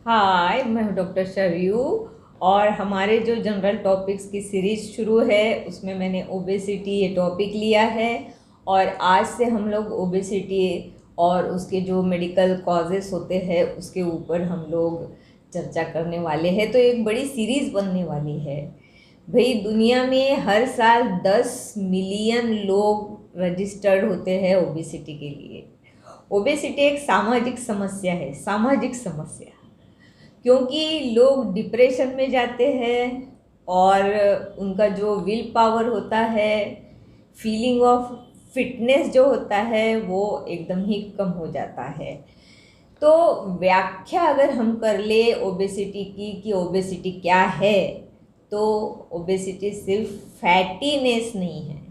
हाय, मैं हूँ डॉक्टर शरयू। और हमारे जो जनरल टॉपिक्स की सीरीज़ शुरू है उसमें मैंने ओबेसिटी ये टॉपिक लिया है। और आज से हम लोग ओबेसिटी और उसके जो मेडिकल कॉजेस होते हैं उसके ऊपर हम लोग चर्चा करने वाले हैं। तो एक बड़ी सीरीज़ बनने वाली है। भाई, दुनिया में हर साल 10 मिलियन लोग रजिस्टर्ड होते हैं ओबेसिटी के लिए। ओबेसिटी एक सामाजिक समस्या है, सामाजिक समस्या, क्योंकि लोग डिप्रेशन में जाते हैं और उनका जो विल पावर होता है, फीलिंग ऑफ फिटनेस जो होता है वो एकदम ही कम हो जाता है। तो व्याख्या अगर हम कर ले ओबेसिटी की कि ओबेसिटी क्या है, तो ओबेसिटी सिर्फ फैटीनेस नहीं है,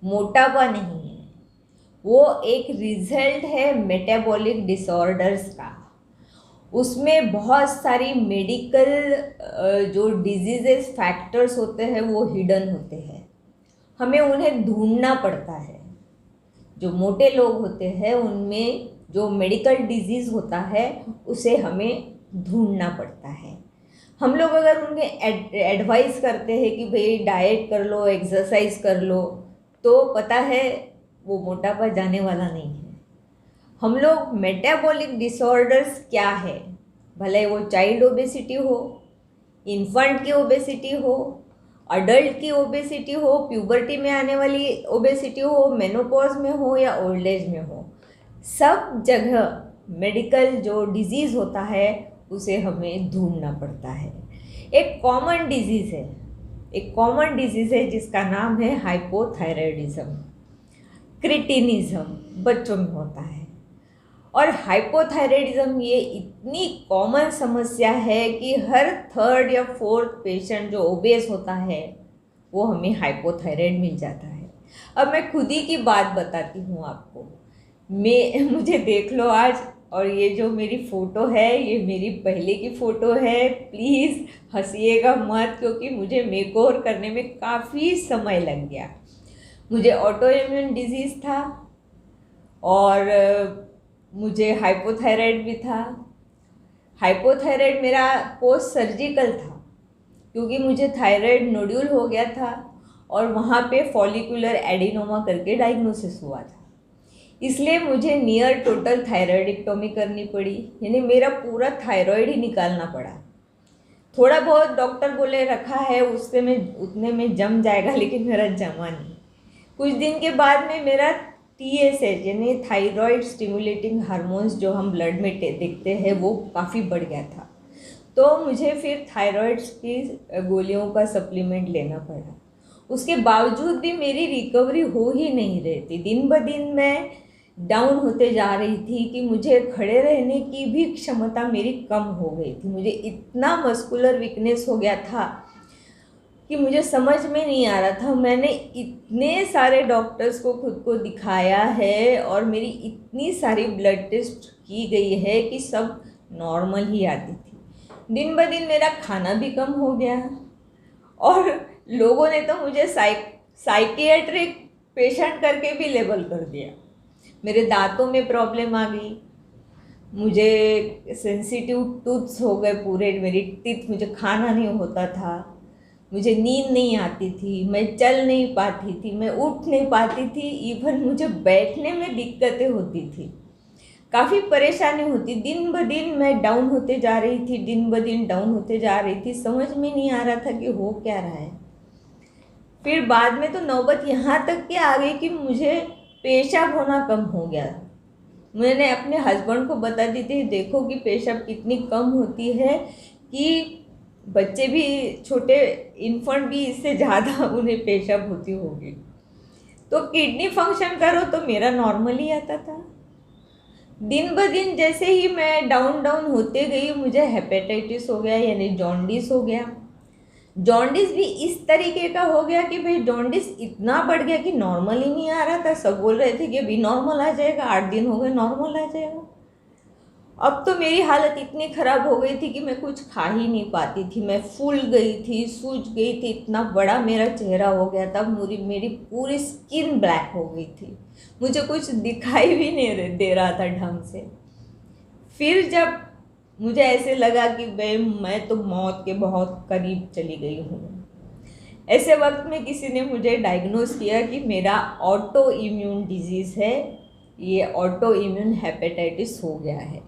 मोटापा नहीं है, वो एक रिजल्ट है मेटाबॉलिक डिसऑर्डर्स का। उसमें बहुत सारी मेडिकल जो डिजीजेस फैक्टर्स होते हैं वो हिडन होते हैं, हमें उन्हें ढूंढना पड़ता है। जो मोटे लोग होते हैं उनमें जो मेडिकल डिजीज़ होता है उसे हमें ढूंढना पड़ता है। हम लोग अगर उन्हें एडवाइस करते हैं कि भाई डाइट कर लो, एक्सरसाइज कर लो, तो पता है वो मोटापा जाने वाला नहीं है। हम लोग मेटाबॉलिक डिसऑर्डर्स क्या है, भले वो चाइल्ड ओबेसिटी हो, इन्फेंट की ओबेसिटी हो, अडल्ट की ओबेसिटी हो, प्यूबर्टी में आने वाली ओबेसिटी हो, मेनोपॉज में हो या ओल्ड एज में हो, सब जगह मेडिकल जो डिजीज़ होता है उसे हमें ढूंढना पड़ता है। एक कॉमन डिजीज़ है, एक कॉमन डिजीज़ है जिसका नाम है हाइपोथायराइडिज्म, क्रिटिनिज्म, बच्चों में होता है। और हाइपोथायराइडिज्म ये इतनी कॉमन समस्या है कि हर थर्ड या फोर्थ पेशेंट जो ओबेस होता है वो हमें हाइपोथायराइड मिल जाता है। अब मैं खुद ही की बात बताती हूँ आपको। मुझे देख लो आज, और ये जो मेरी फ़ोटो है ये मेरी पहले की फ़ोटो है। प्लीज़ हंसिएगा मत, क्योंकि मुझे मेकओवर करने में काफ़ी समय लग गया। मुझे ऑटो इम्यून डिजीज़ था और मुझे हाइपोथायराइड भी था। हाइपोथायराइड मेरा पोस्ट सर्जिकल था, क्योंकि मुझे थायराइड नोड्यूल हो गया था और वहाँ पे फॉलिकुलर एडिनोमा करके डायग्नोसिस हुआ था। इसलिए मुझे नियर टोटल थायराइडिक्टोमी करनी पड़ी, यानी मेरा पूरा थायराइड ही निकालना पड़ा। थोड़ा बहुत डॉक्टर बोले रखा है उससे में उतने में जम जाएगा, लेकिन मेरा जमा नहीं। कुछ दिन के बाद में मेरा TSH यानी थायराइड स्टिमुलेटिंग हार्मोन्स जो हम ब्लड में देखते हैं वो काफ़ी बढ़ गया था। तो मुझे फिर थायराइड्स की गोलियों का सप्लीमेंट लेना पड़ा। उसके बावजूद भी मेरी रिकवरी हो ही नहीं रही थी। दिन ब दिन मैं डाउन होते जा रही थी कि मुझे खड़े रहने की भी क्षमता मेरी कम हो गई थी। मुझे इतना मस्कुलर वीकनेस हो गया था कि मुझे समझ में नहीं आ रहा था। मैंने इतने सारे डॉक्टर्स को खुद को दिखाया है और मेरी इतनी सारी ब्लड टेस्ट की गई है कि सब नॉर्मल ही आती थी। दिन ब दिन मेरा खाना भी कम हो गया और लोगों ने तो मुझे साइकियाट्रिक पेशेंट करके भी लेबल कर दिया। मेरे दांतों में प्रॉब्लम आ गई, मुझे सेंसिटिव टूथ्स हो गए पूरे, मेरी टीथ, मुझे खाना नहीं होता था, मुझे नींद नहीं आती थी, मैं चल नहीं पाती थी, मैं उठ नहीं पाती थी, इवन मुझे बैठने में दिक्कतें होती थी, काफ़ी परेशानी होती। दिन ब दिन मैं डाउन होते जा रही थी, दिन ब दिन डाउन होते जा रही थी, समझ में नहीं आ रहा था कि हो क्या रहा है। फिर बाद में तो नौबत यहाँ तक के आ गई कि मुझे पेशाब होना कम हो गया। मैंने अपने हस्बैंड को बता दी थी, देखो कि पेशाब कितनी कम होती है कि बच्चे भी, छोटे इन्फेंट भी इससे ज़्यादा उन्हें पेशाब होती होगी। तो किडनी फंक्शन करो तो मेरा नॉर्मल ही आता था। दिन ब दिन जैसे ही मैं डाउन डाउन होते गई, मुझे हेपेटाइटिस हो गया, यानी जॉन्डिस हो गया। जॉन्डिस भी इस तरीके का हो गया कि भाई जॉन्डिस इतना बढ़ गया कि नॉर्मल ही नहीं आ रहा था। सब बोल रहे थे कि अभी नॉर्मल आ जाएगा, 8 दिन हो गए नॉर्मल आ जाएगा। अब तो मेरी हालत इतनी ख़राब हो गई थी कि मैं कुछ खा ही नहीं पाती थी। मैं फूल गई थी, सूज गई थी, इतना बड़ा मेरा चेहरा हो गया था, मेरी पूरी स्किन ब्लैक हो गई थी, मुझे कुछ दिखाई भी नहीं दे रहा था ढंग से। फिर जब मुझे ऐसे लगा कि भाई मैं तो मौत के बहुत करीब चली गई हूँ। ऐसे वक्त में किसी ने मुझे डायग्नोस किया कि मेरा ऑटो इम्यून डिजीज़ है, ये ऑटो इम्यून हेपेटाइटिस हो गया है।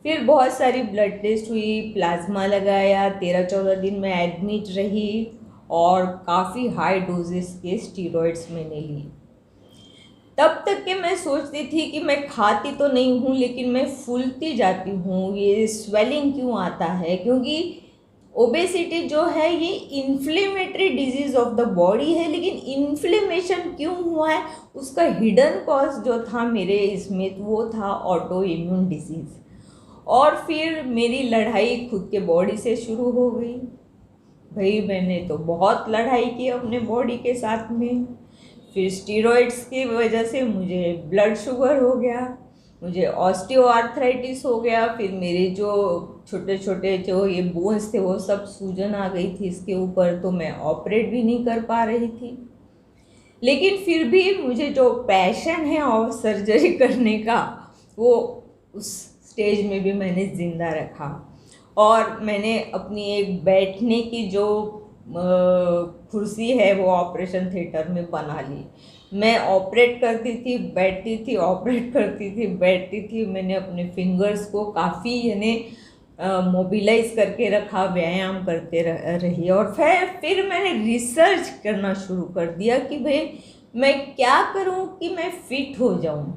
फिर बहुत सारी ब्लड टेस्ट हुई, प्लाज्मा लगाया, 13-14 दिन में एडमिट रही और काफ़ी हाई डोजेस के स्टीरॉइड्स मैंने ली। तब तक के मैं सोचती थी कि मैं खाती तो नहीं हूँ लेकिन मैं फूलती जाती हूँ, ये स्वेलिंग क्यों आता है, क्योंकि ओबेसिटी जो है ये inflammatory disease of the body है, लेकिन इन्फ्लेमेशन क्यों हुआ है उसका हिडन कॉज जो था मेरे इसमें वो था ऑटो इम्यून डिजीज़। और फिर मेरी लड़ाई खुद के बॉडी से शुरू हो गई। भाई मैंने तो बहुत लड़ाई की अपने बॉडी के साथ में। फिर स्टीरॉइड्स की वजह से मुझे ब्लड शुगर हो गया, मुझे ऑस्टियोआर्थराइटिस हो गया, फिर मेरे जो छोटे छोटे जो ये बोन्स थे वो सब सूजन आ गई थी इसके ऊपर, तो मैं ऑपरेट भी नहीं कर पा रही थी। लेकिन फिर भी मुझे जो पैशन है और सर्जरी करने का वो उस स्टेज में भी मैंने ज़िंदा रखा। और मैंने अपनी एक बैठने की जो कुर्सी है वो ऑपरेशन थिएटर में बना ली। मैं ऑपरेट करती थी, बैठती थी, ऑपरेट करती थी, बैठती थी। मैंने अपने फिंगर्स को काफ़ी यानी मोबिलाइज करके रखा, व्यायाम करते रही। और फिर मैंने रिसर्च करना शुरू कर दिया कि भाई मैं क्या करूं कि मैं फिट हो जाऊं।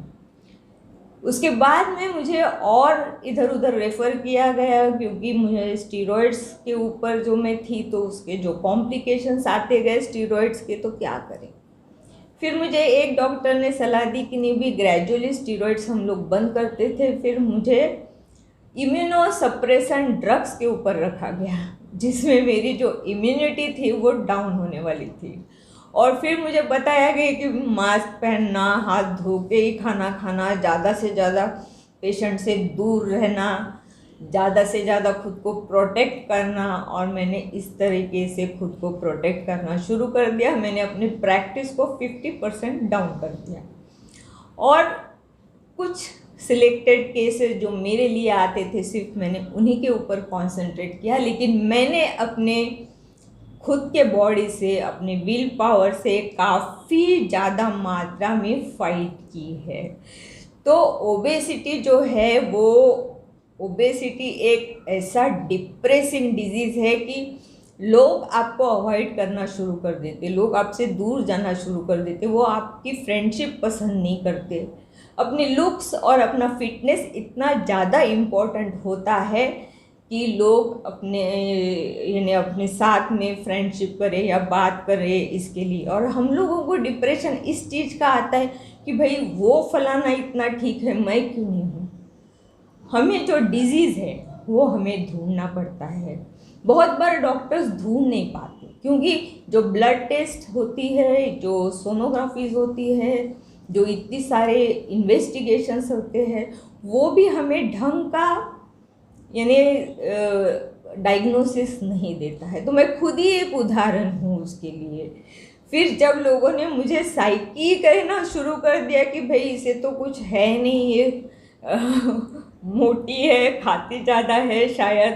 उसके बाद में मुझे और इधर उधर रेफ़र किया गया क्योंकि मुझे स्टीरॉइड्स के ऊपर जो मैं थी तो उसके जो कॉम्प्लिकेशंस आते गए स्टीरॉइड्स के, तो क्या करें। फिर मुझे एक डॉक्टर ने सलाह दी कि नहीं भी ग्रेजुअली स्टीरॉइड्स हम लोग बंद करते थे। फिर मुझे इम्यूनो सप्रेशन ड्रग्स के ऊपर रखा गया जिसमें मेरी जो इम्यूनिटी थी वो डाउन होने वाली थी। और फिर मुझे बताया गया कि मास्क पहनना, हाथ धो के ही खाना खाना, ज़्यादा से ज़्यादा पेशेंट से दूर रहना, ज़्यादा से ज़्यादा खुद को प्रोटेक्ट करना। और मैंने इस तरीके से खुद को प्रोटेक्ट करना शुरू कर दिया। मैंने अपनी प्रैक्टिस को 50% डाउन कर दिया और कुछ सिलेक्टेड केसेस जो मेरे लिए आते थे सिर्फ मैंने उन्हीं के ऊपर कॉन्सेंट्रेट किया। लेकिन मैंने अपने खुद के बॉडी से, अपने विल पावर से काफ़ी ज़्यादा मात्रा में फाइट की है। तो ओबेसिटी जो है वो ओबेसिटी एक ऐसा डिप्रेसिंग डिजीज़ है कि लोग आपको अवॉइड करना शुरू कर देते, लोग आपसे दूर जाना शुरू कर देते, वो आपकी फ्रेंडशिप पसंद नहीं करते। अपने लुक्स और अपना फिटनेस इतना ज़्यादा इम्पोर्टेंट होता है कि लोग अपने यानी अपने साथ में फ्रेंडशिप करें या बात करें इसके लिए। और हम लोगों को डिप्रेशन इस चीज़ का आता है कि भाई वो फलाना इतना ठीक है, मैं क्यों नहीं हूँ। हमें जो डिजीज़ है वो हमें ढूंढना पड़ता है। बहुत बार डॉक्टर्स ढूंढ नहीं पाते क्योंकि जो ब्लड टेस्ट होती है, जो सोनोग्राफीज होती है, जो इतनी सारे इन्वेस्टिगेशंस होते हैं, वो भी हमें ढंग का यानी डायग्नोसिस नहीं देता है। तो मैं खुद ही एक उदाहरण हूँ उसके लिए। फिर जब लोगों ने मुझे साइकी कहना शुरू कर दिया कि भाई इसे तो कुछ है नहीं, ये मोटी है, खाती ज़्यादा है शायद।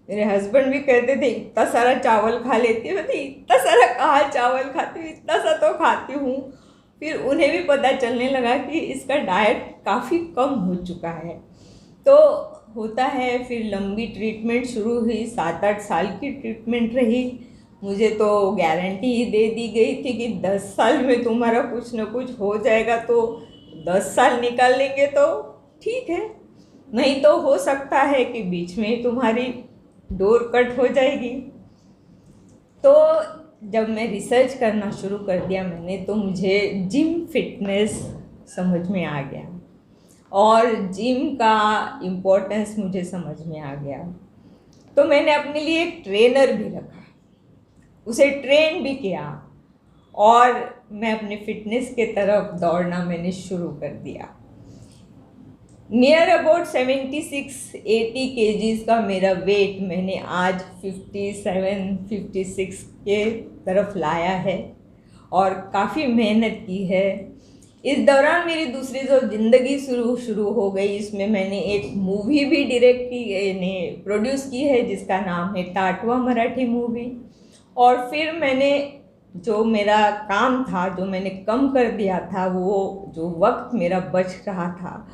मेरे हस्बैंड भी कहते थे इतना सारा चावल खा लेती है। मैं इतना सारा कहाँ चावल खाती हूँ, इतना सा तो खाती हूँ। फिर उन्हें भी पता चलने लगा कि इसका डाइट काफ़ी कम हो चुका है। तो होता है, फिर लंबी ट्रीटमेंट शुरू हुई, 7-8 साल की ट्रीटमेंट रही। मुझे तो गारंटी ही दे दी गई थी कि 10 साल में तुम्हारा कुछ ना कुछ हो जाएगा, तो 10 साल निकाल लेंगे तो ठीक है, नहीं तो हो सकता है कि बीच में तुम्हारी डोर कट हो जाएगी। तो जब मैं रिसर्च करना शुरू कर दिया मैंने, तो मुझे जिम फिटनेस समझ में आ गया और जिम का इम्पोर्टेंस मुझे समझ में आ गया। तो मैंने अपने लिए एक ट्रेनर भी रखा, उसे ट्रेन भी किया और मैं अपने फिटनेस के तरफ दौड़ना मैंने शुरू कर दिया। नियर अबाउट 76-80 kgs का मेरा वेट मैंने आज 57-56 के तरफ लाया है और काफ़ी मेहनत की है। इस दौरान मेरी दूसरी जो ज़िंदगी शुरू हो गई, इसमें मैंने एक मूवी भी डायरेक्ट की प्रोड्यूस की है जिसका नाम है टाटवा मराठी मूवी। और फिर मैंने जो मेरा काम था, जो मैंने कम कर दिया था, वो जो वक्त मेरा बच रहा था,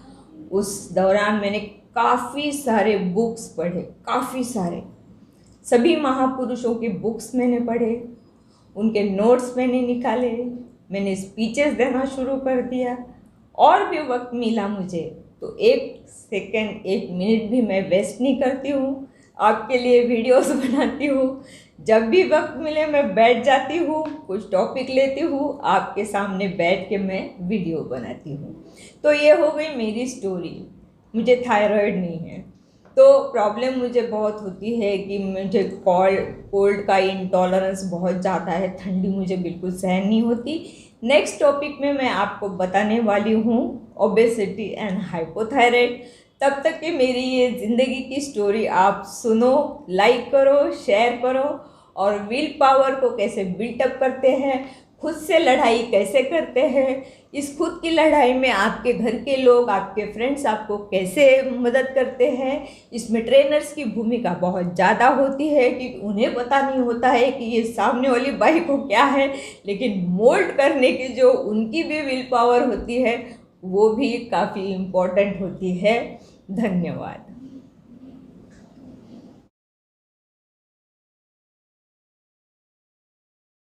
उस दौरान मैंने काफ़ी सारे बुक्स पढ़े, काफ़ी सारे, सभी महापुरुषों के बुक्स मैंने पढ़े, उनके नोट्स मैंने निकाले, मैंने स्पीचेस देना शुरू कर दिया। और भी वक्त मिला मुझे तो 1 सेकंड 1 मिनट भी मैं वेस्ट नहीं करती हूँ, आपके लिए वीडियोस बनाती हूँ। जब भी वक्त मिले मैं बैठ जाती हूँ, कुछ टॉपिक लेती हूँ, आपके सामने बैठ के मैं वीडियो बनाती हूँ। तो ये हो गई मेरी स्टोरी। मुझे थायराइड नहीं है, तो प्रॉब्लम मुझे बहुत होती है कि मुझे कोल्ड का इंटॉलरेंस बहुत ज़्यादा है, ठंडी मुझे बिल्कुल सहन नहीं होती। नेक्स्ट टॉपिक में मैं आपको बताने वाली हूँ ओबेसिटी एंड हाइपोथायराइड। तब तक कि मेरी ये ज़िंदगी की स्टोरी आप सुनो, लाइक करो, शेयर करो, और विल पावर को कैसे बिल्टअप करते हैं, खुद से लड़ाई कैसे करते हैं, इस खुद की लड़ाई में आपके घर के लोग, आपके फ्रेंड्स आपको कैसे मदद करते हैं। इसमें ट्रेनर्स की भूमिका बहुत ज़्यादा होती है कि उन्हें पता नहीं होता है कि ये सामने वाली बाई को क्या है, लेकिन मोल्ड करने की जो उनकी भी विल पावर होती है वो भी काफ़ी इम्पोर्टेंट होती है। धन्यवाद।